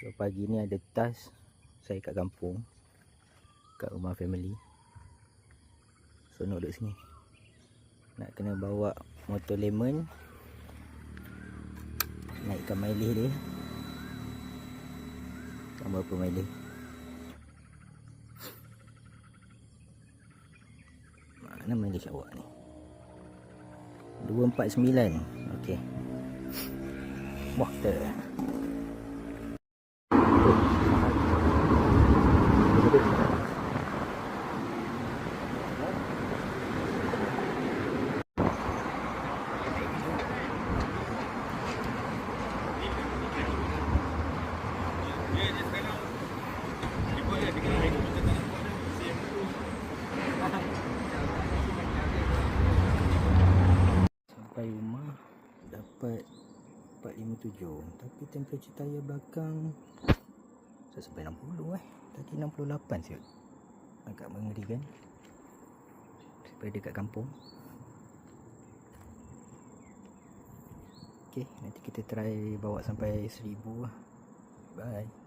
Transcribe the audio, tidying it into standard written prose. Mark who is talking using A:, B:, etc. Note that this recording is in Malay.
A: So pagi ni ada task saya kat kampung, kat rumah family. So nak duduk sini, nak kena bawa motor lemon, naikkan mileage dia. Tambah berapa mileage? Mana mileage awak ni? 249. Okey. Water. Sampai rumah dapat 457, tapi temperature tayar belakang saya sampai 60 tadi 68 siut. Agak mengerikan daripada dekat kampung. Okey, nanti kita try bawa sampai 1000 lah. Bye.